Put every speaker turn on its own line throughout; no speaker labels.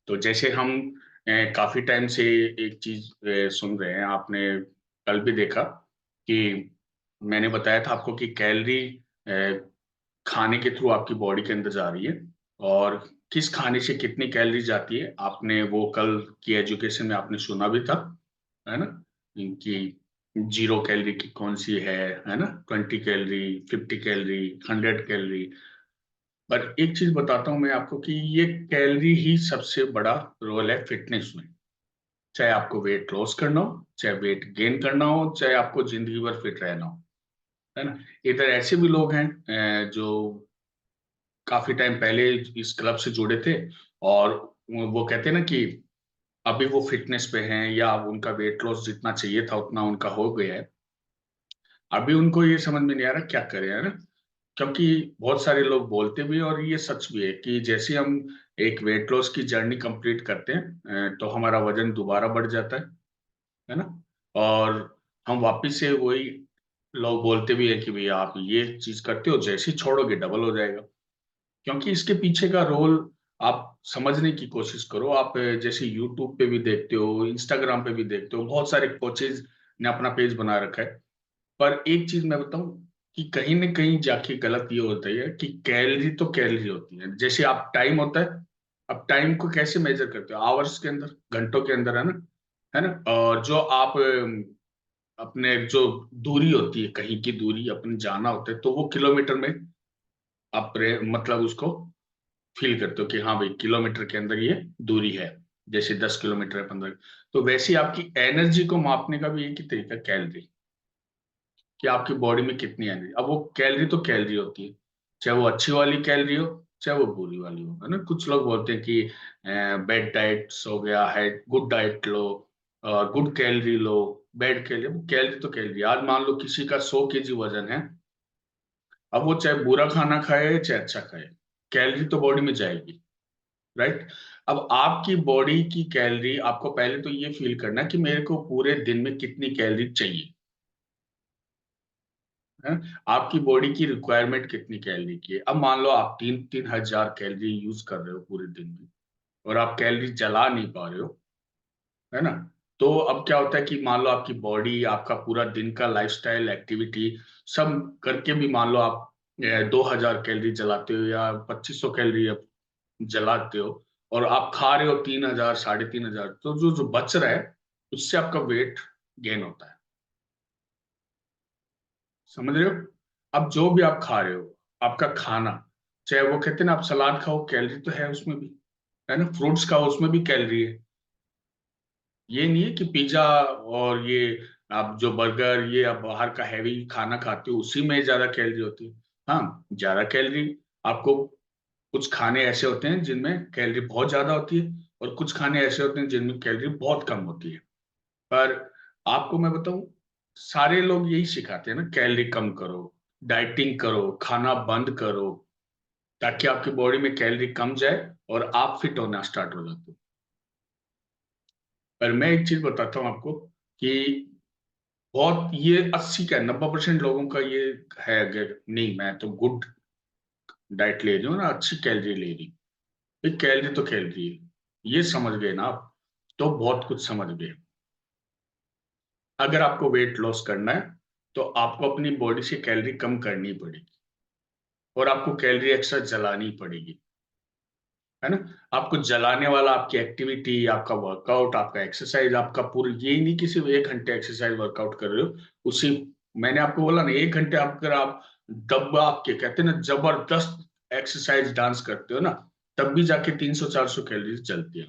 तो जैसे हम काफी टाइम से एक चीज सुन रहे हैं, आपने कल भी देखा कि मैंने बताया था आपको कि कैलोरी खाने के थ्रू आपकी बॉडी के अंदर जा रही है, और किस खाने से कितनी कैलोरी जाती है आपने वो कल की एजुकेशन में आपने सुना भी था, है ना? कि 0 कैलोरी की कौन सी है ना, 20 कैलोरी, 50 कैलोरी, 100 कैलोरी। पर एक चीज बताता हूं मैं आपको कि ये कैलोरी ही सबसे बड़ा रोल है फिटनेस में। चाहे आपको वेट लॉस करना हो, चाहे वेट गेन करना हो, चाहे आपको जिंदगी भर फिट रहना हो, है ना? इधर ऐसे भी लोग हैं जो काफी टाइम पहले इस क्लब से जुड़े थे, और वो कहते हैं ना कि अभी वो फिटनेस पे हैं, या उनका वेट लॉस जितना चाहिए था उतना उनका हो गया है। अभी उनको ये समझ में नहीं आ रहा क्या करें, है ना? क्योंकि बहुत सारे लोग बोलते भी हैं, और ये सच भी है कि जैसे हम एक वेट लॉस की जर्नी कंप्लीट करते हैं तो हमारा वजन दोबारा बढ़ जाता है ना? और हम वापिस से वही, लोग बोलते भी है कि भैया आप ये चीज करते हो, जैसे ही छोड़ोगे डबल हो जाएगा। क्योंकि इसके पीछे का रोल आप समझने की कोशिश करो। आप जैसे यूट्यूब पे भी देखते हो, इंस्टाग्राम पे भी देखते हो, बहुत सारे कोचेज ने अपना पेज बना रखा है। पर एक चीज मैं बताऊं कि कहीं ना कहीं जाके गलत ये होता है कि कैलोरी तो कैलोरी होती है, जैसे आप टाइम होता है। अब टाइम को कैसे मेजर करते हो? आवर्स के अंदर, घंटों के अंदर, है ना? है ना? और जो आप अपने जो दूरी होती है, कहीं की दूरी अपने जाना होता है, तो वो किलोमीटर में आप मतलब उसको फील करते हो कि हाँ भाई किलोमीटर के अंदर ये दूरी है। जैसे 10 किलोमीटर है, 15। तो वैसे ही आपकी एनर्जी को मापने का भी एक ही तरीका कैलोरी, कि आपकी बॉडी में कितनी एनर्जी। अब वो कैलोरी तो कैलोरी होती है, चाहे वो अच्छी वाली कैलोरी हो, चाहे वो बुरी वाली हो, है ना? कुछ लोग बोलते हैं कि बैड डाइट्स हो गया है, गुड डाइट लो, गुड कैलोरी लो, बैड कैलोरी। कैलोरी तो कैलोरी। आज मान लो किसी का 100 केजी वजन है, अब वो चाहे बुरा खाना खाए चाहे अच्छा खाए, कैलोरी तो बॉडी में जाएगी, राइट? अब आपकी बॉडी की कैलोरी, आपको पहले तो ये फील करना है कि मेरे को पूरे दिन में कितनी कैलोरी चाहिए, है? आपकी बॉडी की रिक्वायरमेंट कितनी कैलोरी की है। अब मान लो आप 3-3 हजार कैलोरी यूज कर रहे हो पूरे दिन में, और आप कैलोरी जला नहीं पा रहे हो, है ना? तो अब क्या होता है कि मान लो आपकी बॉडी, आपका पूरा दिन का लाइफस्टाइल, एक्टिविटी सब करके भी मान लो आप 2 हजार कैलोरी जलाते हो, या 2500 कैलोरी आप जलाते हो, और आप खा रहे हो 3 हजार, 3.5 हजार, तो जो जो बच रहा है उससे आपका वेट गेन होता है। समझ रहे हो? अब जो भी आप खा रहे हो, आपका खाना, चाहे वो कहते हैं ना आप सलाद खाओ, कैलोरी तो है उसमें भी, है ना? फ्रूट्स खाओ, उसमें भी कैलोरी है। ये नहीं है कि पिज्जा और ये आप जो बर्गर, ये आप बाहर का हैवी खाना खाते हो उसी में ज्यादा कैलोरी होती है। हाँ, ज्यादा कैलोरी आपको, कुछ खाने ऐसे होते हैं जिनमें कैलोरी बहुत ज्यादा होती है, और कुछ खाने ऐसे होते हैं जिनमें कैलोरी बहुत कम होती है। पर आपको मैं बताऊं, सारे लोग यही सिखाते हैं ना, कैलोरी कम करो, डाइटिंग करो, खाना बंद करो, ताकि आपकी बॉडी में कैलोरी कम जाए और आप फिट होना स्टार्ट हो जाते हो। पर मैं एक चीज बताता हूँ आपको कि बहुत ये 80 का 90% लोगों का ये है, अगर नहीं मैं तो गुड डाइट ले रही हूँ ना, अच्छी कैलोरी ले रही हूँ, कैलोरी तो कैलोरी है, ये समझ गए ना आप, तो बहुत कुछ समझ गए। अगर आपको वेट लॉस करना है तो आपको अपनी बॉडी से कैलोरी कम करनी पड़ेगी, और आपको कैलोरी एक्स्ट्रा जलानी पड़ेगी, है ना? आपको जलाने वाला आपकी एक्टिविटी, आपका वर्कआउट, आपका एक्सरसाइज, आपका पूरा, यही नहीं कि सिर्फ 1 घंटे एक्सरसाइज वर्कआउट कर रहे हो उसी, मैंने आपको बोला ना 1 घंटे आप, अगर आप दबा के कहते हैं ना जबरदस्त एक्सरसाइज डांस करते हो ना, तब भी जाके 300-400 कैलोरी जलती है,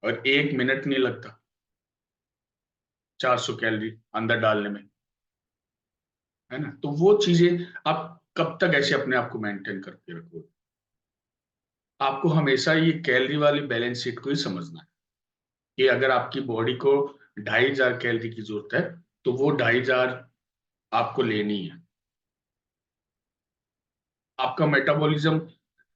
और 1 मिनट नहीं लगता 400 कैलोरी अंदर डालने में, है ना? तो वो चीजें आप कब तक ऐसे अपने आप को मेंटेन करके रखोगे? आपको हमेशा ये कैलोरी वाली बैलेंस शीट को ही समझना है, कि अगर आपकी बॉडी को 2,500 कैलोरी की जरूरत है, तो वो 2,500 आपको लेनी है। आपका मेटाबॉलिज्म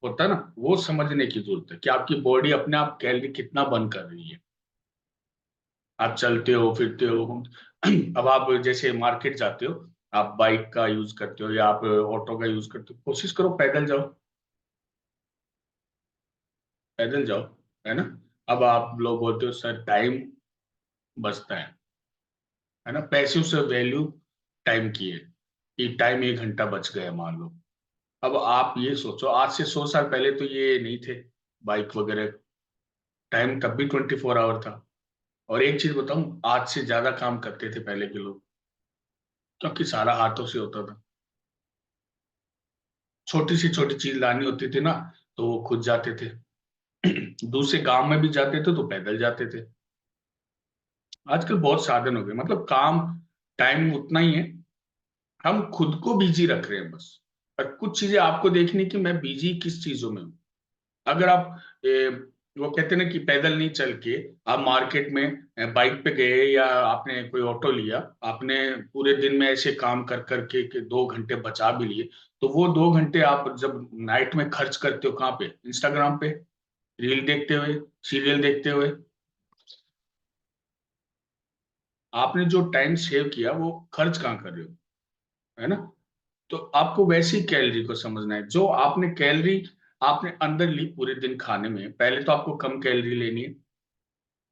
होता है ना, वो समझने की जरूरत है कि आपकी बॉडी अपने आप कैलोरी कितना बर्न कर रही है। आप चलते हो, फिरते हो, अब आप जैसे मार्केट जाते हो, आप बाइक का यूज करते हो या आप ऑटो का यूज करते हो, कोशिश करो पैदल जाओ। पैदल जाओ, है ना। अब आप लोग बोलते हो सर टाइम बचता है ना। पैसे से वैल्यू टाइम की है कि टाइम 1 घंटा बच गया मान लो। अब आप ये सोचो, आज से 100 साल पहले तो ये नहीं थे बाइक वगैरह, टाइम तब भी 24 आवर था। और एक चीज बताऊं, आज से ज्यादा काम करते थे पहले के लोग, क्योंकि सारा हाथों से होता था। छोटी सी छोटी चीज लानी होती थी ना, तो वो खुद जाते थे। दूसरे गांव में भी जाते थे तो पैदल जाते थे। आजकल बहुत साधन हो गए, मतलब काम टाइम उतना ही है, हम खुद को बिजी रख रहे हैं बस। और कुछ चीजें आपको देखनी कि मैं बिजी किस चीजों में हूँ। अगर आप वो कहते हैं ना कि पैदल नहीं चल के आप मार्केट में बाइक पे गए या आपने कोई ऑटो लिया, आपने पूरे दिन में ऐसे काम कर करके के 2 घंटे बचा भी लिए, तो वो 2 घंटे आप जब नाइट में खर्च करते हो कहाँ पे, इंस्टाग्राम पे रील देखते हुए, सीरियल देखते हुए, आपने जो टाइम सेव किया वो खर्च कहाँ कर रहे हो, है ना। तो आपको वैसी कैलोरी को समझना है, जो आपने कैलोरी आपने अंदर ली पूरे दिन खाने में, पहले तो आपको कम कैलोरी लेनी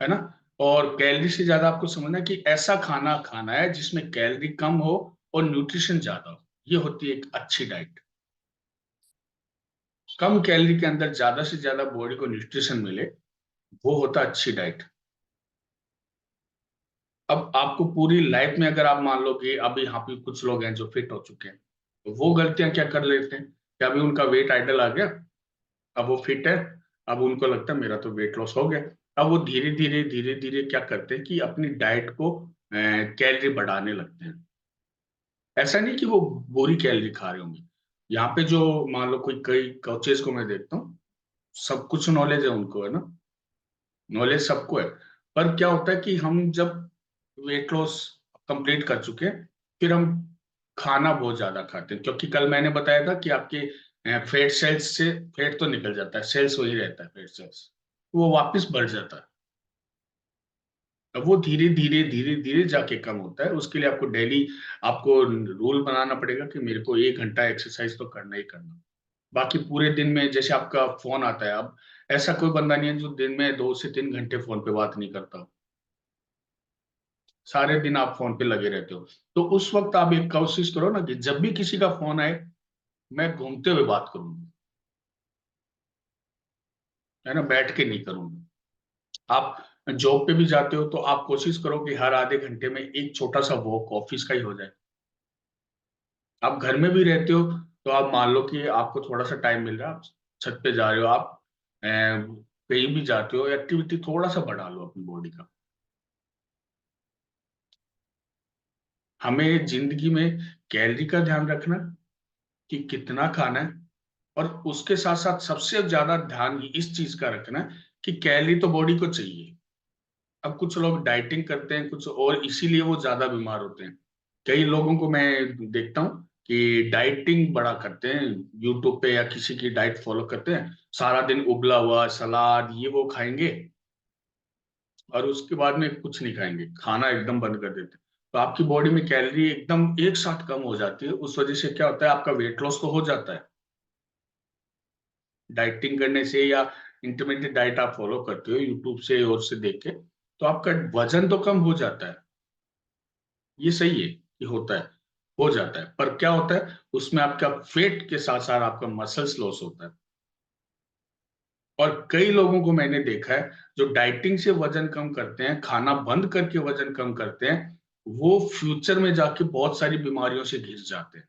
है ना। और कैलोरी से ज्यादा आपको समझना है कि ऐसा खाना खाना है जिसमें कैलोरी कम हो और न्यूट्रिशन ज्यादा हो। ये होती है एक अच्छी डाइट। कम कैलोरी के अंदर ज्यादा से ज्यादा बॉडी को न्यूट्रिशन मिले, वो होता है अच्छी डाइट। अब आपको पूरी लाइफ में अगर आप मान लो कि अभी यहाँ पे कुछ लोग हैं जो फिट हो चुके हैं, तो वो गलतियां क्या कर लेते हैं कि अभी उनका वेट आइडल आ गया, अब वो फिट है, अब उनको लगता है मेरा तो वेट लॉस हो गया। अब वो धीरे धीरे क्या करते हैं कि अपनी डाइट को कैलोरी बढ़ाने लगते हैं। ऐसा नहीं कि वो बुरी कैलोरी खा रहे होंगे। यहाँ पे जो मान लो कोई कई कोचेज को मैं देखता हूँ, सब कुछ नॉलेज है उनको, है ना, नॉलेज सबको है। पर क्या होता है कि हम जब वेट लॉस कंप्लीट कर चुके हैं, फिर हम खाना बहुत ज्यादा खाते हैं, क्योंकि कल मैंने बताया था कि आपके फैट सेल्स से फैट तो निकल जाता है, सेल्स वही रहता है फैट सेल्स, वो वापस बढ़ जाता है। अब वो धीरे धीरे जाके कम होता है। उसके लिए आपको डेली आपको रूल बनाना पड़ेगा कि मेरे को 1 घंटा एक्सरसाइज तो करना ही करना। बाकी पूरे दिन में जैसे आपका फोन आता है, अब ऐसा कोई बंदा नहीं है जो दिन में 2 से 3 घंटे फोन पे बात नहीं करता हो। सारे दिन आप फोन पे लगे रहते हो। तो उस वक्त आप एक कोशिश करो ना कि जब भी किसी का फोन आए, मैं घूमते हुए बात करूंगा, है ना, बैठ के नहीं करूंगा। आप जॉब पे भी जाते हो तो आप कोशिश करो कि हर आधे घंटे में एक छोटा सा वॉक ऑफिस का ही हो जाए। आप घर में भी रहते हो तो आप मान लो कि आपको थोड़ा सा टाइम मिल रहा है, आप छत पे जा रहे हो, आप कहीं भी जाते हो, एक्टिविटी थोड़ा सा बढ़ा लो अपनी बॉडी का। हमें जिंदगी में कैलोरी का ध्यान रखना कि कितना खाना है, और उसके साथ साथ सबसे ज्यादा ध्यान इस चीज का रखना है कि कैलोरी तो बॉडी को चाहिए। अब कुछ लोग डाइटिंग करते हैं कुछ और, इसीलिए वो ज्यादा बीमार होते हैं। कई लोगों को मैं देखता हूँ कि डाइटिंग बड़ा करते हैं, यूट्यूब पे या किसी की डाइट फॉलो करते हैं, सारा दिन उबला हुआ सलाद ये वो खाएंगे, और उसके बाद में कुछ नहीं खाएंगे, खाना एकदम बंद कर देते हैं। तो आपकी बॉडी में कैलोरी एकदम एक साथ कम हो जाती है। उस वजह से क्या होता है, आपका वेट लॉस तो हो जाता है डाइटिंग करने से, या इंटरमीडिएट डाइट आप फॉलो करते हो यूट्यूब से और से देख के, तो आपका वजन तो कम हो जाता है। ये सही है कि होता है, हो जाता है, पर क्या होता है उसमें आपका फेट के साथ साथ आपका मसल्स लॉस होता है। और कई लोगों को मैंने देखा है जो डाइटिंग से वजन कम करते हैं, खाना बंद करके वजन कम करते हैं, वो फ्यूचर में जाके बहुत सारी बीमारियों से घिस जाते हैं।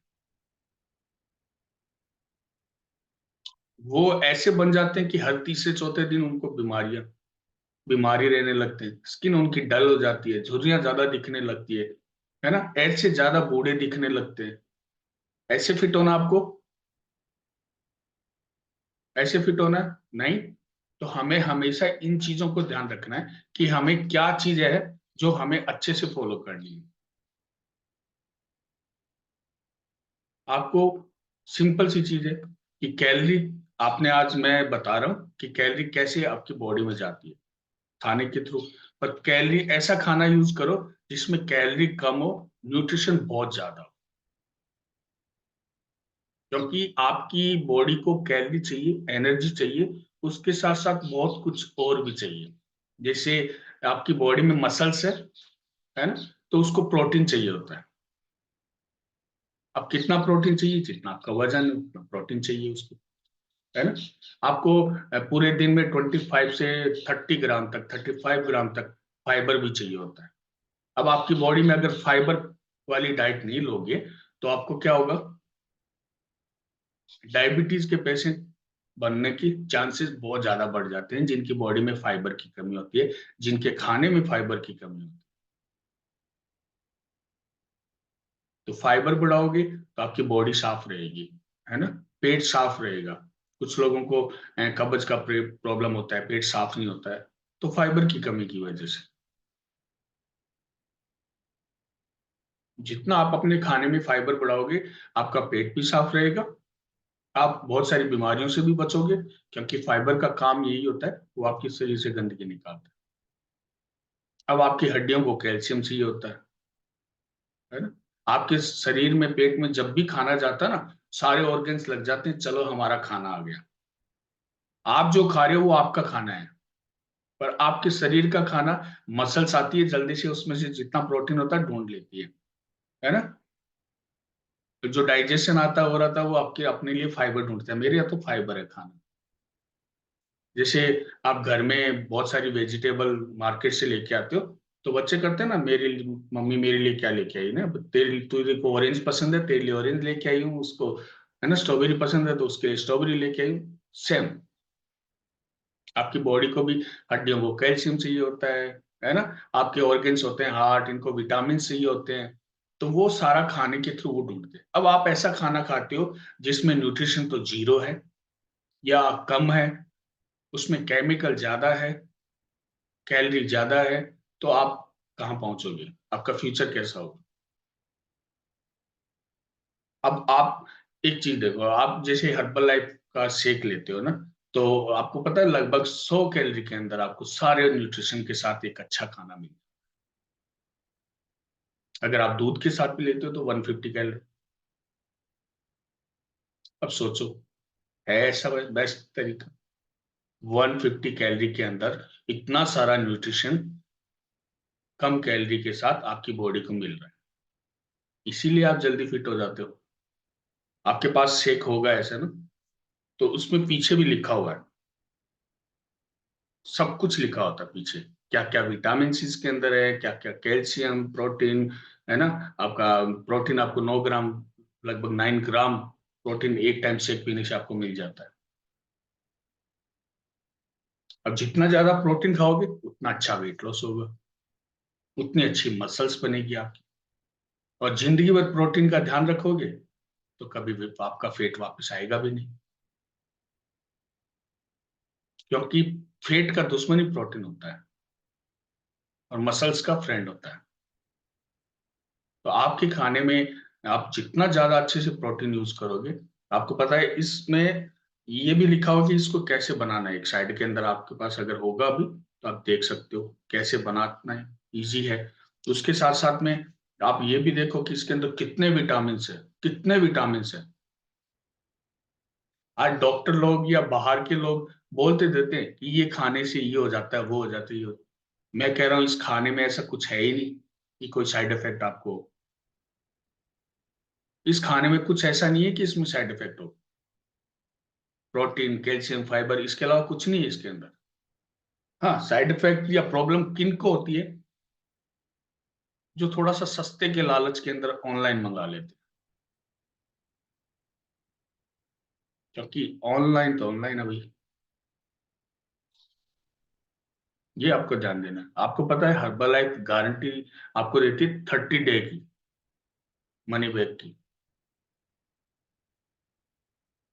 वो ऐसे बन जाते हैं कि हर तीसरे चौथे दिन उनको बीमारी रहने लगते हैं, स्किन उनकी डल हो जाती है, झुर्रियां ज्यादा दिखने लगती है ना, ऐसे ज्यादा बूढ़े दिखने लगते हैं। ऐसे फिट होना आपको, ऐसे फिट होना है? नहीं। तो हमें हमेशा इन चीजों को ध्यान रखना है कि हमें क्या चीज है जो हमें अच्छे से फॉलो करनी है। आपको सिंपल सी चीज है कि कैलोरी, आपने आज मैं बता रहा हूं कि कैलोरी कैसे आपकी बॉडी में जाती है, खाने के थ्रू। पर कैलोरी ऐसा खाना यूज करो जिसमें कैलोरी कम हो, न्यूट्रिशन बहुत ज्यादा हो, क्योंकि आपकी बॉडी को कैलोरी चाहिए, एनर्जी चाहिए, उसके साथ साथ बहुत कुछ और भी चाहिए। जैसे आपकी बॉडी में मसल्स है ना, तो उसको प्रोटीन चाहिए होता है। अब कितना प्रोटीन चाहिए? जितना आपका वजन है उतना प्रोटीन चाहिए उसको, है ना। आपको पूरे दिन में 25 से 30 ग्राम तक, 35 ग्राम तक फाइबर भी चाहिए होता है। अब आपकी बॉडी में अगर फाइबर वाली डाइट नहीं लोगे तो आपको क्या होगा? डायबिटीज के पेशेंट बनने की चांसेस बहुत ज्यादा बढ़ जाते हैं, जिनकी बॉडी में फाइबर की कमी होती है, जिनके खाने में फाइबर की कमी होती है। तो फाइबर बढ़ाओगे तो आपकी बॉडी साफ रहेगी, है ना, पेट साफ रहेगा। कुछ लोगों को कब्ज का प्रॉब्लम होता है, पेट साफ नहीं होता है, तो फाइबर की कमी की वजह से। जितना आप अपने खाने में फाइबर बढ़ाओगे, आपका पेट भी साफ रहेगा, आप बहुत सारी बीमारियों से भी बचोगे, क्योंकि फाइबर का काम यही होता है, वो आपके शरीर से गंदगी निकालता है। अब आपकी हड्डियों को कैल्शियम चाहिए होता है ना। आपके शरीर में, पेट में जब भी खाना जाता है ना, सारे ऑर्गन्स लग जाते हैं, चलो हमारा खाना आ गया। आप जो खा रहे हो वो आपका खाना है, पर आपके शरीर का खाना, मसल्स आती है जल्दी से, उसमें से जितना प्रोटीन होता है ढूंढ लेती है ना। तो जो डाइजेशन आता हो रहा था वो आपके अपने लिए फाइबर ढूंढता है, मेरे यहाँ तो फाइबर है खाना। जैसे आप घर में बहुत सारी वेजिटेबल मार्केट से लेके आते हो, तो बच्चे करते हैं ना, मम्मी मेरे लिए क्या लेके आई ना, तेरे को ऑरेंज पसंद है, तेरे लिए ऑरेंज लेके आई हूँ, उसको है ना स्ट्रॉबेरी पसंद है तो उसके लिए स्ट्रॉबेरी लेके आई हूँ। सेम आपकी बॉडी को भी, हड्डियों को कैल्शियम चाहिए होता है ना। आपके ऑर्गन्स होते हैं हार्ट, इनको विटामिन चाहिए होते हैं। तो वो सारा खाने के थ्रू वो ढूंढते हैं। अब आप ऐसा खाना खाते हो जिसमें न्यूट्रिशन तो जीरो है या कम है, उसमें केमिकल ज्यादा है, कैलोरी ज्यादा है, तो आप कहाँ पहुंचोगे? आपका फ्यूचर कैसा होगा? अब आप एक चीज देखो, आप जैसे हर्बल लाइफ का शेक लेते हो ना, तो आपको पता है लगभग 100 कैलोरी के अंदर आपको सारे न्यूट्रिशन के साथ एक अच्छा खाना मिलता है। अगर आप दूध के साथ भी लेते हो तो 150 कैलोरी। अब सोचो, है ऐसा बेस्ट तरीका? 150 कैलोरी के अंदर इतना सारा न्यूट्रिशन कम कैलोरी के साथ आपकी बॉडी को मिल रहा है, इसीलिए आप जल्दी फिट हो जाते हो। आपके पास शेक होगा ऐसा ना, तो उसमें पीछे भी लिखा हुआ है, सब कुछ लिखा होता है पीछे, क्या क्या विटामिन इसके अंदर है, क्या क्या कैल्शियम, प्रोटीन, है ना। आपका प्रोटीन आपको 9 ग्राम, लगभग 9 ग्राम प्रोटीन एक टाइम शेक पीने से आपको मिल जाता है। अब जितना ज्यादा प्रोटीन खाओगे उतना अच्छा वेट लॉस होगा, उतनी अच्छी मसल्स बनेगी आपकी। और जिंदगी भर प्रोटीन का ध्यान रखोगे तो कभी भी आपका फेट वापस आएगा भी नहीं, क्योंकि फेट का दुश्मन ही प्रोटीन होता है और मसल्स का फ्रेंड होता है। तो आपके खाने में आप जितना ज्यादा अच्छे से प्रोटीन यूज करोगे, आपको पता है इसमें ये भी लिखा होगा कि इसको कैसे बनाना है, एक साइड के अंदर आपके पास अगर होगा भी तो आप देख सकते हो कैसे बनाना है, इजी है। तो उसके साथ साथ में आप ये भी देखो कि इसके अंदर कितने विटामिन है, कितने विटामिन है। आज डॉक्टर लोग या बाहर के लोग बोलते देते हैं कि ये खाने से ये हो जाता है, वो हो जाता है, ये मैं कह रहा हूँ इस खाने में ऐसा कुछ है ही नहीं कि कोई साइड इफेक्ट आपको, इस खाने में कुछ ऐसा नहीं है कि इसमें साइड इफेक्ट हो। प्रोटीन, कैल्शियम, फाइबर, इसके अलावा कुछ नहीं है इसके अंदर। हाँ, साइड इफेक्ट या प्रॉब्लम किन को होती है? जो थोड़ा सा सस्ते के लालच के अंदर ऑनलाइन मंगा लेते हैं, क्योंकि ऑनलाइन तो ऑनलाइन अभी, ये आपको ध्यान देना है। आपको पता है हर्बल लाइफ गारंटी आपको देती है 30 डे की, मनी बैक की।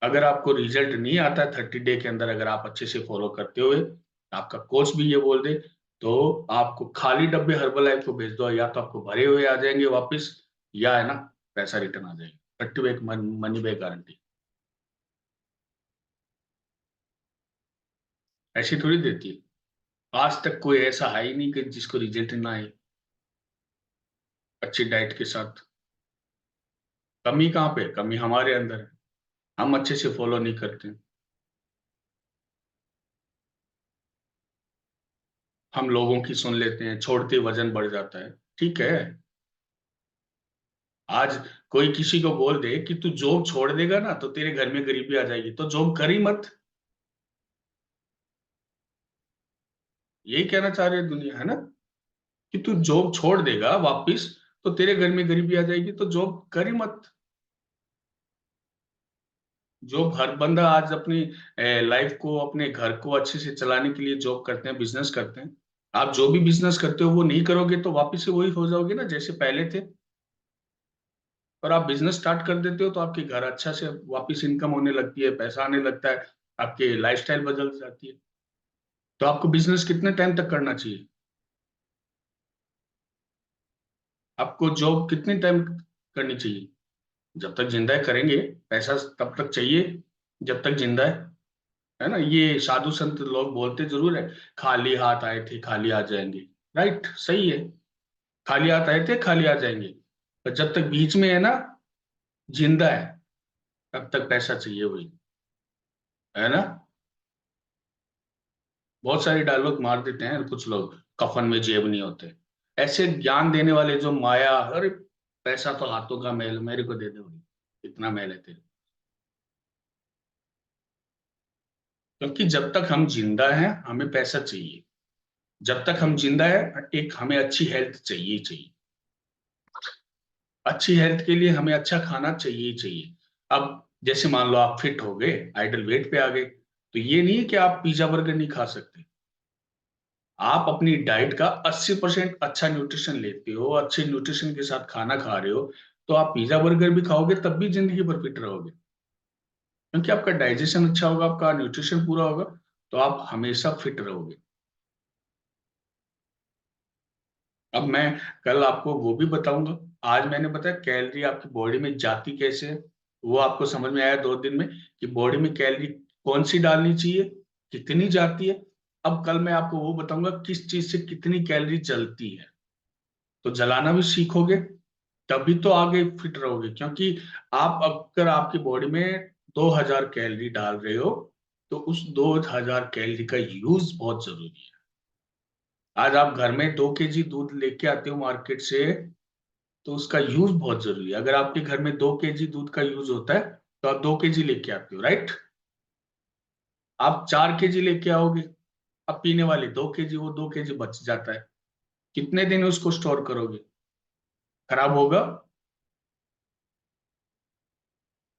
अगर आपको रिजल्ट नहीं आता है 30 डे के अंदर, अगर आप अच्छे से फॉलो करते हुए, आपका कोच भी ये बोल दे, तो आपको खाली डब्बे हर्बल लाइफ को भेज दो, या तो आपको भरे हुए आ जाएंगे वापस, या है ना पैसा रिटर्न आ जाएगा। 30 बैक मनी बैक गारंटी ऐसी थोड़ी देती है। आज तक कोई ऐसा है ही नहीं कि जिसको रिजल्ट ना आए अच्छी डाइट के साथ। कमी कहाँ पे? कमी हमारे अंदर है, हम अच्छे से फॉलो नहीं करते। हम लोगों की सुन लेते हैं, छोड़ते वजन बढ़ जाता है, ठीक है। आज कोई किसी को बोल दे कि तू जॉब छोड़ देगा ना तो तेरे घर में गरीबी आ जाएगी, तो जॉब कर ही मत। यही कहना चाह रही है दुनिया, है ना, कि तू जॉब छोड़ देगा वापिस तो तेरे घर में गरीबी आ जाएगी, तो जॉब कर ही मत। जॉब हर बंदा आज अपनी लाइफ को, अपने घर को अच्छे से चलाने के लिए जॉब करते हैं, बिजनेस करते हैं। आप जो भी बिजनेस करते हो वो नहीं करोगे तो वापिस से वही हो जाओगे ना जैसे पहले थे। और आप बिजनेस स्टार्ट कर देते हो तो आपके घर अच्छा से वापिस इनकम होने लगती है, पैसा आने लगता है, आपकी लाइफस्टाइल बदल जाती है। तो आपको बिजनेस कितने टाइम तक करना चाहिए? आपको जॉब कितने टाइम करनी चाहिए? जब तक जिंदा है करेंगे, पैसा तब तक चाहिए जब तक जिंदा है ना। ये साधु संत लोग बोलते जरूर है, खाली हाथ आए थे खाली आ जाएंगे। राइट, सही है, खाली हाथ आए थे खाली आ जाएंगे। पर जब तक बीच में है ना, जिंदा है, तब तक पैसा चाहिए वही, है ना। बहुत सारे डायलॉग मार देते हैं कुछ लोग, कफन में जेब नहीं होते। ऐसे ज्ञान देने वाले जो माया, अरे पैसा तो हाथों का मैल, मेरे को दे दे भाई, इतना मैल है तेरे। क्योंकि जब तक हम जिंदा हैं हमें पैसा चाहिए, जब तक हम जिंदा है एक हमें अच्छी हेल्थ चाहिए ही चाहिए। अच्छी हेल्थ के लिए हमें अच्छा खाना चाहिए ही चाहिए। अब जैसे मान लो आप फिट हो गए, आइडल वेट पे आ गए, तो ये नहीं है कि आप पिज्जा बर्गर नहीं खा सकते। आप अपनी डाइट का 80% अच्छा न्यूट्रिशन लेते हो, अच्छे न्यूट्रिशन के साथ खाना खा रहे हो, तो आप पिज्जा बर्गर भी खाओगे तब भी जिंदगी भर फिट रहोगे। क्योंकि आपका डाइजेशन अच्छा होगा, आपका न्यूट्रिशन पूरा होगा, तो आप हमेशा फिट रहोगे। अब मैं कल आपको वो भी बताऊंगा। आज मैंने बताया कैलोरी आपकी बॉडी में जाती कैसे है, वो आपको समझ में आया 2 दिन में कि बॉडी में कैलोरी कौन सी डालनी चाहिए, कितनी जाती है। अब कल मैं आपको वो बताऊंगा किस चीज से कितनी कैलोरी जलती है। तो जलाना भी सीखोगे तभी तो आगे फिट रहोगे। क्योंकि आप अगर आपकी बॉडी में 2000 कैलोरी डाल रहे हो, तो उस 2000 कैलोरी का यूज बहुत जरूरी है। आज आप घर में 2 केजी दूध लेके आते हो मार्केट से, तो उसका यूज बहुत जरूरी है। अगर आपके घर में 2 केजी दूध का यूज होता है तो आप 2 केजी लेके आते हो, राइट। आप 4 केजी लेके आओगे, अब पीने वाले 2 केजी, वो 2 केजी बच जाता है। कितने दिन उसको स्टोर करोगे? खराब होगा,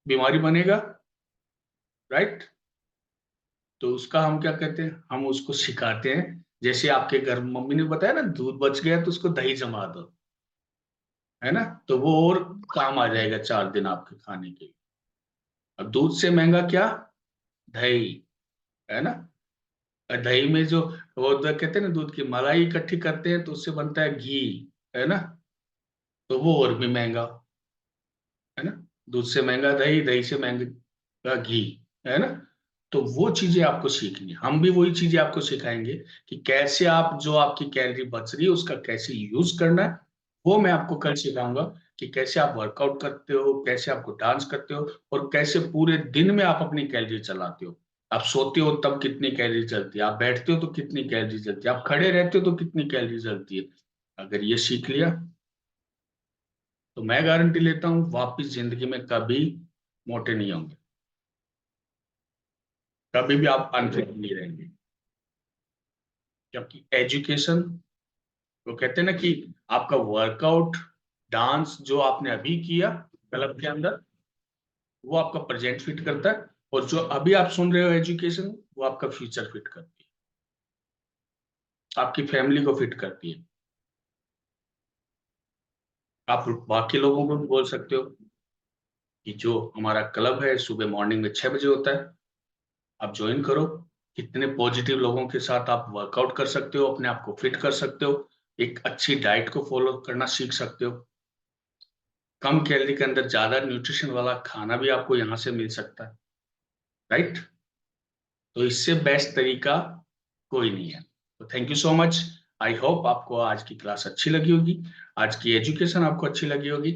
बीमारी बनेगा, राइट। तो उसका हम क्या कहते हैं, हम उसको सिखाते हैं। जैसे आपके घर मम्मी ने बताया ना, दूध बच गया तो उसको दही जमा दो, है ना, तो वो और काम आ जाएगा 4 दिन आपके खाने के लिए। अब दूध से महंगा क्या? दही, है ना। और दही में जो वो तो कहते हैं ना, दूध की मलाई इकट्ठी करते हैं तो उससे बनता है घी, है ना, तो वो और भी महंगा, है ना। दूध से महंगा दही, दही से महंगा घी, है ना। तो वो चीजें आपको सीखनी है, हम भी वही चीजें आपको सिखाएंगे कि कैसे आप जो आपकी कैलोरी बच रही है उसका कैसे यूज करना है। वो मैं आपको कल सिखाऊंगा कि कैसे आप वर्कआउट करते हो, कैसे आपको डांस करते हो, और कैसे पूरे दिन में आप अपनी कैलोरी चलाते हो। आप सोते हो तब कितनी कैलोरी चलती है, आप बैठते हो तो कितनी कैलोरी चलती है, आप खड़े रहते हो तो कितनी कैलोरी चलती है। अगर ये सीख लिया तो मैं गारंटी लेता हूँ वापिस जिंदगी में कभी मोटे नहीं होंगे, कभी भी आप अनफिट नहीं रहेंगे। क्योंकि एजुकेशन, वो कहते हैं ना कि आपका वर्कआउट, डांस जो आपने अभी किया क्लब के अंदर, वो आपका प्रेजेंट फिट करता है। और जो अभी आप सुन रहे हो एजुकेशन, वो आपका फ्यूचर फिट करती है, आपकी फैमिली को फिट करती है। आप बाकी लोगों को भी बोल सकते हो कि जो हमारा क्लब है सुबह मॉर्निंग में 6 बजे होता है, आप ज्वाइन करो। कितने पॉजिटिव लोगों के साथ आप वर्कआउट कर सकते हो, अपने आप को फिट कर सकते हो, एक अच्छी डाइट को फॉलो करना सीख सकते हो। कम कैलोरी के अंदर ज्यादा न्यूट्रिशन वाला खाना भी आपको यहाँ से मिल सकता है, राइट। तो इससे बेस्ट तरीका कोई नहीं है। तो thank you so much. I hope आपको आज की क्लास अच्छी लगी होगी, आज की एजुकेशन आपको अच्छी लगी होगी।